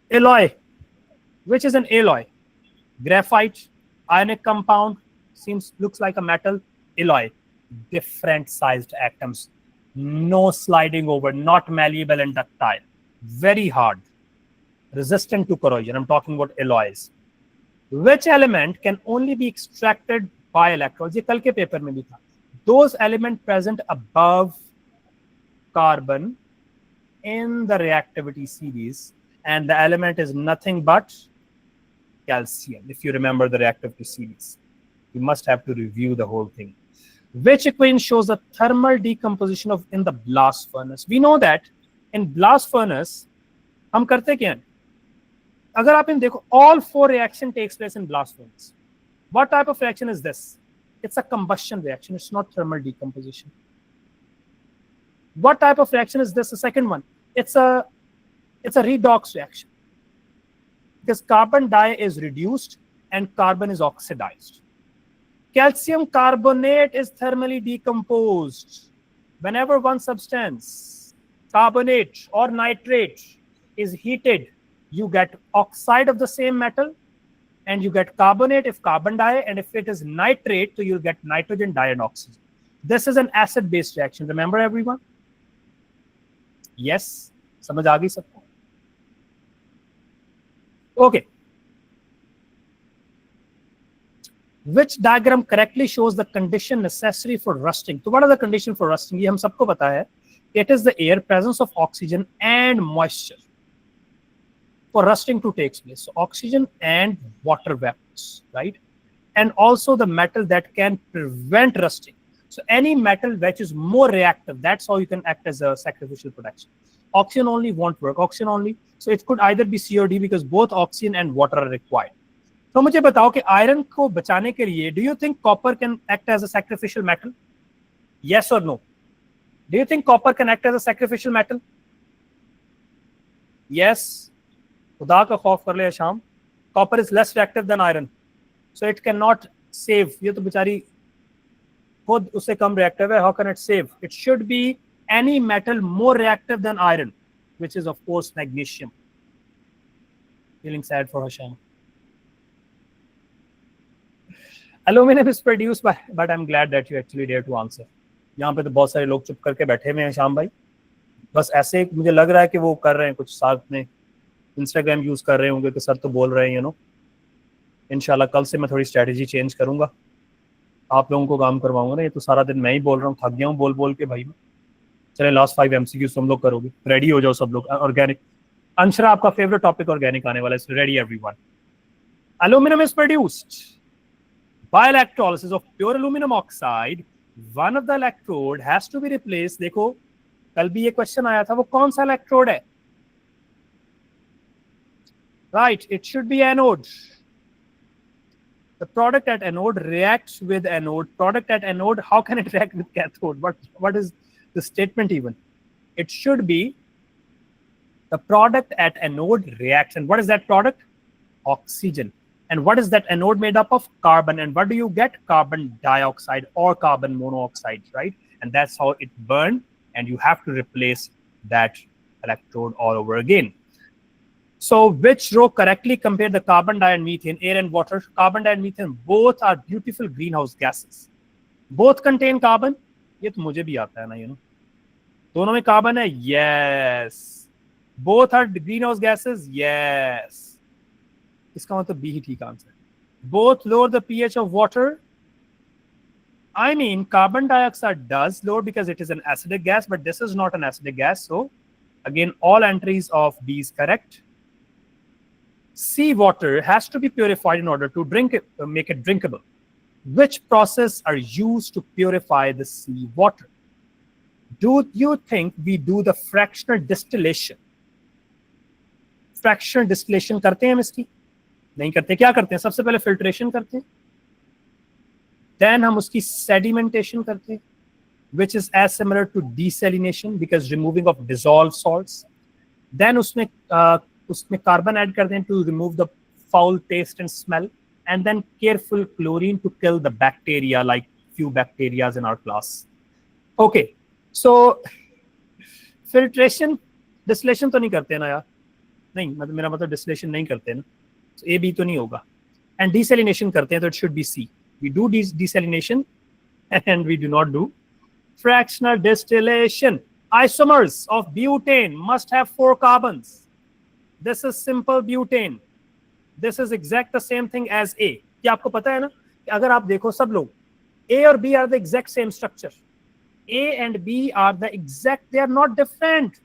Speaker 1: Alloy. Which is an alloy? Graphite, ionic compound, looks like a metal. Alloy. Different sized atoms. No sliding over, not malleable and ductile. Very hard. Resistant to corrosion. I'm talking about alloys. Which element can only be extracted by electrodes? ये कल के paper में भी था. Those elements present above carbon in the reactivity series, and the element is nothing but calcium. If you remember the reactivity series, you must have to review the whole thing. Which equation shows the thermal decomposition of in the blast furnace? We know that in blast furnace हम करते क्या हैं? अगर आप इन देखो, all 4 reaction takes place in blast furnace. What type of reaction is this? It's a combustion reaction. It's not thermal decomposition. What type of reaction is this? The second one. It's a redox reaction, because carbon die is reduced and carbon is oxidized. Calcium carbonate is thermally decomposed. Whenever one substance, carbonate or nitrate, is heated, you get oxide of the same metal and you get carbonate if carbon die, and if it is nitrate, so you'll get nitrogen die and oxygen. This is an acid-based reaction. Remember everyone? Yes? समझ आ गई सबको? Okay. Which diagram correctly shows the condition necessary for rusting? So what are the conditions for rusting? ये हम सबको पता है. It is the air, presence of oxygen and moisture for rusting to take place. So oxygen and water vapors, right? And also the metal that can prevent rusting. So any metal which is more reactive, that's how you can act as a sacrificial protection. Oxygen only won't work. Oxygen only. So it could either be C or D, because both oxygen and water are required. तो मुझे बताओ कि iron को बचाने के लिए, do you think copper can act as a sacrificial metal? Yes or no? Do you think copper can act as a sacrificial metal? Yes. खुदा का खौफ कर ले शाम. Copper is less reactive than iron, so it cannot save. ये तो बेचारी खुद उससे कम reactive है. How can it save? It should be any metal more reactive than iron, which is of course magnesium. Feeling sad for Hasham. Aluminum is produced by, but I'm glad that you actually dare to answer. यहाँ पे तो बहुत सारे लोग चुप करके बैठे हुए हैं शाम भाई. बस ऐसे मुझे लग रहा है कि वो कर रहे हैं कुछ, साथ में इंस्टाग्राम यूज कर रहे होंगे कि सर तो बोल रहे हैं, इंशाल्लाह कल से मैं थोड़ी स्ट्रेटेजी चेंज करूंगा. आप लोगों को काम करवाऊंगा ना. ये तो सारा दिन मैं ही बोल रहा हूँ, थक गया हूँ बोल बोल के भाई. चले लास्ट 5 MCQs तुम लोग करोगे. रेडी हो जाओ सब लोग. ऑर्गेनिक. अंशरा, आपका फेवरेट टॉपिक ऑर्गेनिक आने वाला है. Ready everyone. Aluminum is produced by electrolysis of pure aluminum oxide. One of the electrode has to be replaced. देखो कल भी ये क्वेश्चन आया था, वो कौन सा इलेक्ट्रोड है? Right, it should be anode. The product at anode reacts with anode. Product at anode, how can it react with cathode? What is the statement even? It should be the product at anode reacts. And what is that product? Oxygen. And what is that anode made up of? Carbon. And what do you get? Carbon dioxide or carbon monoxide, right? And that's how it burned. And you have to replace that electrode all over again. So which row correctly compared the carbon dioxide and methane, air and water? Carbon dioxide and methane, both are beautiful greenhouse gases. Both contain carbon. ये तो मुझे भी आता है ना, दोनों में carbon है. Yes. Both are greenhouse gases. Yes. इसका मतलब B ही ठीक answer. Both lower the pH of water. I mean, carbon dioxide does load because it is an acidic gas, but this is not an acidic gas. So, again, all entries of B is correct. Seawater has to be purified in order to drink it, make it drinkable. Which process are used to purify the seawater? Do you think we do the fractional distillation? Fractional distillation करते हैं हम इसकी? नहीं करते. क्या करते हैं? सबसे पहले filtration करते हैं. Then हम उसकी sedimentation करते हैं, which is as similar to desalination because removing of dissolved salts. Then उसमें carbon add करते हैं to remove the foul taste and smell, and then careful chlorine to kill the bacteria, like few bacteria in our class. Okay, so filtration, distillation तो नहीं करते ना यार? नहीं, मतलब मेरा मतलब distillation नहीं करते ना, so A B तो नहीं होगा. And desalination करते हैं तो it should be C. We do desalination and we do not do fractional distillation. Isomers of butane must have 4 carbons. This is simple butane. This is exact the same thing as A. क्या आपको पता है ना कि अगर आप देखो सब लोग A और B are the exact same structure. A and B are the exact, they are not different.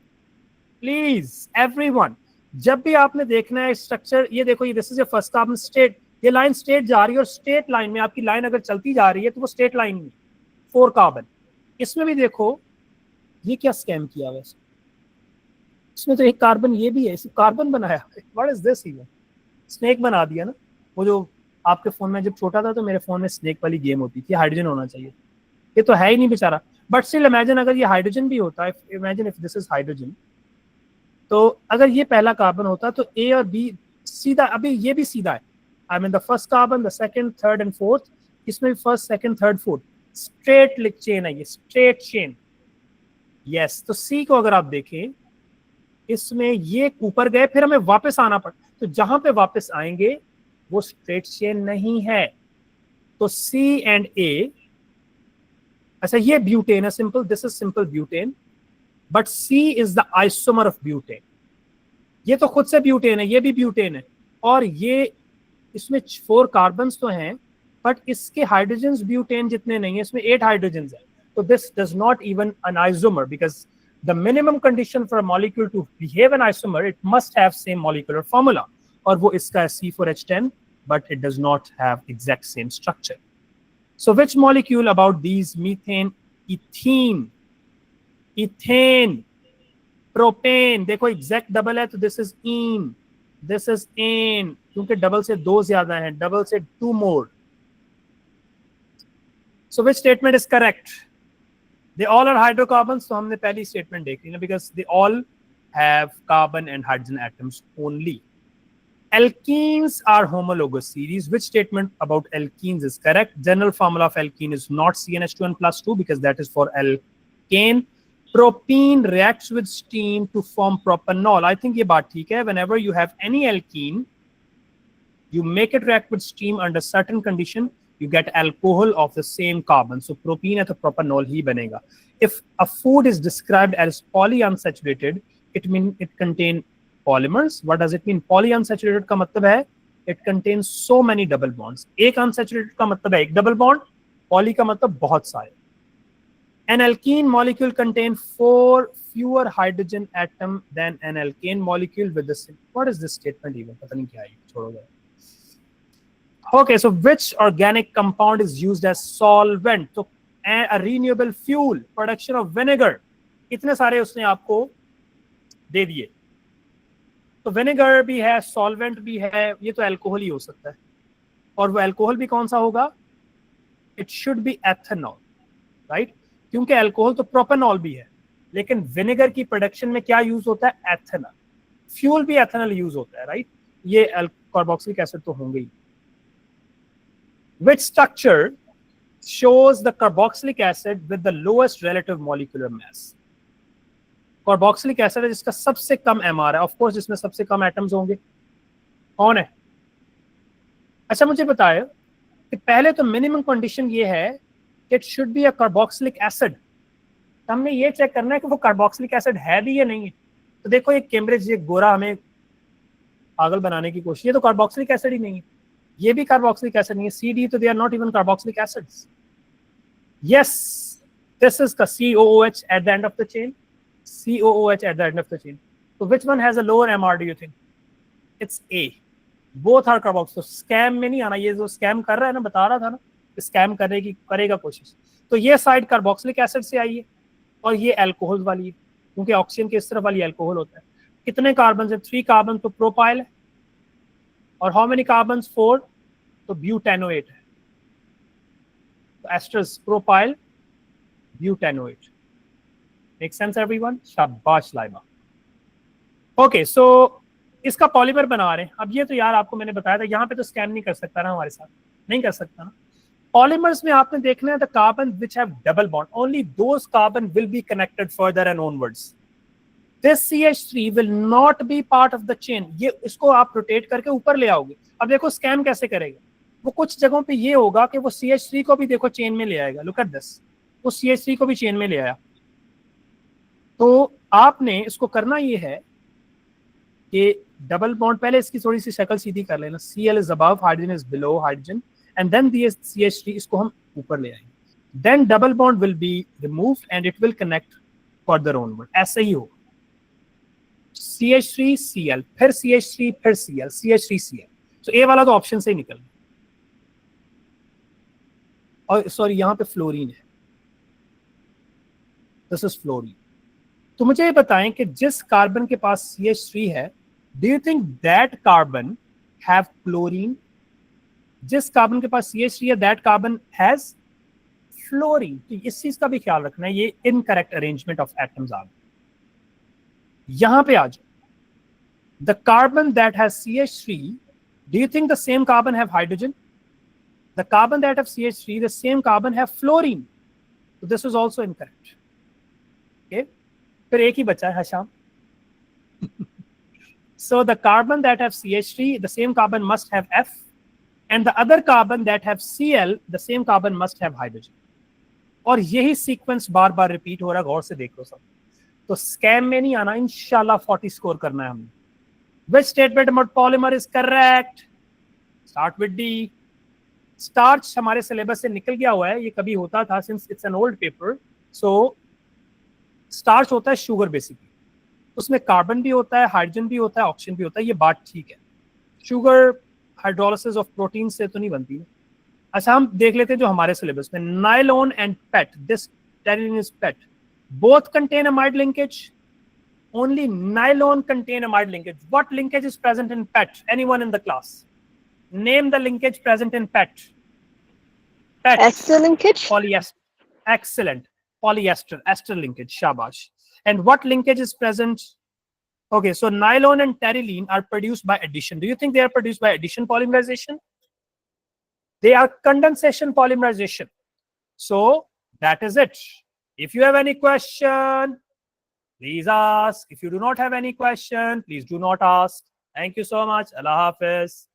Speaker 1: Please, everyone. जब भी आपने देखना है स्ट्रक्चर, ये देखो, ये this is your first carbon state, ये लाइन स्ट्रेट जा रही है और स्ट्रेट लाइन में आपकी लाइन अगर चलती जा रही है तो वो स्ट्रेट लाइन में 4 कार्बन. इसमें भी देखो ये क्या स्कैम किया वैसे, इसमें तो एक कार्बन ये भी है, इसे कार्बन बनाया. What is this? Even snake बना दिया ना. वो जो आपके फोन में जब छोटा था तो मेरे फोन में स्नेक वाली गेम होती थी, हाइड्रोजन होना चाहिए, ये तो है ही नहीं बेचारा. बट स्टिल इमेजिन अगर ये हाइड्रोजन भी होता है, imagine if this is hydrogen, तो अगर ये पहला कार्बन होता तो ए और बी सीधा, अभी ये भी सीधा है. I mean the first carbon, the second, third and fourth, इसमें भी first, second, third, fourth straight chain है, ये स्ट्रेट चेन. यस, तो सी को अगर आप देखें, इसमें ये ऊपर गए फिर हमें वापस आना पड़ा, तो जहां पे वापस आएंगे वो स्ट्रेट चेन नहीं है. तो सी एंड ए, अच्छा ये ब्यूटेन है simple, this is simple butane, but C is the isomer of butane. ये तो खुद से ब्यूटेन है, ये भी ब्यूटेन है, और ये इसमें 4 कार्बन्स तो हैं बट इसके हाइड्रोजन्स ब्यूटेन जितने नहीं है, इसमें 8 हाइड्रोजन्स हैं. तो this does not even an isomer because the minimum condition for a molecule to behave an isomer, it must have same molecular formula, और वो इसका है C4H10, but it does not have exact same structure. So which molecule about these, methane, ethane, propane, देखो exact double है तो this is ene, this is ane, क्योंकि double से 2 ज्यादा है, double से 2 more. So which statement is correct? They all are hydrocarbons, तो हमने पहली statement देख ली ना, because they all have carbon and hydrogen atoms only. Alkenes are homologous series. Which statement about alkenes is correct? General formula of alkene is not CnH2n plus 2 because that is for alkane. Propene reacts with steam to form propanol. I think ये बात ठीक है. Whenever you have any alkene, you make it react with steam under certain condition, you get alcohol of the same carbon. So propene है तो propanol ही बनेगा. If a food is described as polyunsaturated, it means it contains polymers. What does it mean? Polyunsaturated का मतलब है it contains so many double bonds. एक unsaturated का मतलब है एक double bond, poly का मतलब बहुत सारे. An alkene molecule contains 4 fewer hydrogen atom than an alkane molecule with the same. What is this statement even? पता नहीं क्या है, छोड़ो गया. Okay, so which organic compound is used as solvent? So a renewable fuel, production of vinegar. इतने सारे उसने आपको दे दिए. तो विनेगर भी है, सॉल्वेंट भी है, ये तो अल्कोहल ही हो सकता है. और वो अल्कोहल भी कौन सा होगा? It should B ethanol, right? क्योंकि अल्कोहल तो प्रोपेनॉल भी है, लेकिन विनेगर की प्रोडक्शन में क्या यूज होता है? एथेनॉल. फ्यूल भी एथेनॉल यूज होता है, राइट? ये कार्बोक्सिलिक एसिड तो होंगे ही. Which structure shows the carboxylic acid with the lowest relative molecular mass? Carboxylic acid है जिसका सबसे कम एमआर है, ऑफ कोर्स जिसमें सबसे कम एटम्स होंगे. कौन है? अच्छा मुझे बताए कि पहले तो मिनिमम कंडीशन ये है कि it should be a carboxylic acid. हमने ये चेक करना है कि वो कार्बोक्सिलिक एसिड है भी या नहीं है. तो देखो ये कैम्ब्रिज, ये गोरा हमें पागल बनाने की कोशिश, ये तो कार्बोक्सिलिक एसिड ही नहीं है, ये भी कार्बोक्सिलिक एसिड नहीं है. CD तो they are not even carboxylic acids. Yes, this is the COOH at the end of the chain. COOH at the end of the chain. So which one has a lower MR, do you think? It's A. Both are carboxyl. So scam में नहीं आना, ये जो scam कर रहा है ना, बता रहा था ना, scam करने की करेगा कोशिश. तो ये साइड कार्बोक्सिलिक एसिड से आई है और ये अल्कोहल वाली है, क्योंकि ऑक्सीजन के इस तरफ वाली अल्कोहल होता है. कितने कार्बन है? 3 कार्बन तो प्रोपाइल है, और हाउ मेनी कार्बन? 4, तो ब्यूटेनोएट है. तो esters, propyl, butanoate. Make sense everyone? शाबाश लाइबा. ओके, सो इसका पॉलीमर बना रहे हैं. अब ये तो यार आपको मैंने बताया था, यहाँ पे तो स्कैम नहीं कर सकता ना, हमारे साथ नहीं कर सकता ना. पॉलीमर्स में आपने देखना है the carbon which have double bond, only those carbon will be connected further and onwards. This CH3 will not be part of the chain. ये इसको आप रोटेट करके ऊपर ले आओगे. अब देखो स्कैम कैसे करेगा. वो कुछ जगहों पे ये होगा कि वो CH3 को भी देखो चेन में ले आएगा. लुक एट दिस, वो CH3 को भी चेन में ले आया. तो आपने इसको करना ये है कि डबल बॉन्ड, पहले इसकी थोड़ी सी शक्ल सीधी कर लेना. Cl is above, hydrogen is below hydrogen, and then this CH3, इसको हम ऊपर ले आएंगे. Then double bond will be removed and it will connect further onward. ऐसे ही होगा. CH3 Cl, फिर CH3, फिर Cl, CH3 Cl. तो ए वाला तो ऑप्शन से ही निकल गया. और सॉरी, यहाँ पे फ्लोरीन है. This is fluorine. तो मुझे ये बताएं कि जिस कार्बन के पास CH3 है, do you think that carbon have chlorine? जिस कार्बन के पास CH3 है, दैट कार्बन हैज फ्लोरीन. तो इस चीज का भी ख्याल रखना है. ये इनकरेक्ट अरेंजमेंट ऑफ एटम्स आ गए. यहां पे आ जाओ. The carbon that has CH3, do you think the same carbon have hydrogen? The carbon that have CH3, the same carbon have fluorine. तो this is also incorrect. Okay, फिर एक ही बचा है Hasham. So the carbon that have CH3, the same carbon must have F, and the other carbon that have Cl, the same carbon must have hydrogen. और यही sequence बार बार repeat हो रहा है. गौर से देख लो सब. तो स्कैम में नहीं आना. इंशाल्लाह 40 स्कोर करना है हमने. Which statement about polymer is correct? Start with D. Starch हमारे सिलेबस से निकल गया हुआ है. ये कभी होता था, since it's an old paper. So starch होता है शुगर बेसिकली. उसमें कार्बन भी होता है, हाइड्रोजन भी होता है, ऑक्सीजन भी होता है. ये बात ठीक है. शुगर हाइड्रोलिसिस ऑफ प्रोटीन से तो नहीं बनती है. अच्छा, हम देख लेते हैं जो हमारे सिलेबस में. Nylon and pet, this Terylene is pet, both contain amide linkage. Only nylon contain amide linkage. What linkage is present in pet? Anyone in the class? Name the linkage present in pet. Pet,
Speaker 3: Ester linkage.
Speaker 1: polyester. Excellent. Polyester, ester linkage. Shabash. And what linkage is present? Okay, so nylon and terylene are produced by addition. Do you think they are produced by addition polymerization? They are condensation polymerization. So that is it. If you have any question, please ask. If you do not have any question, please do not ask. Thank you so much. Allah Hafiz.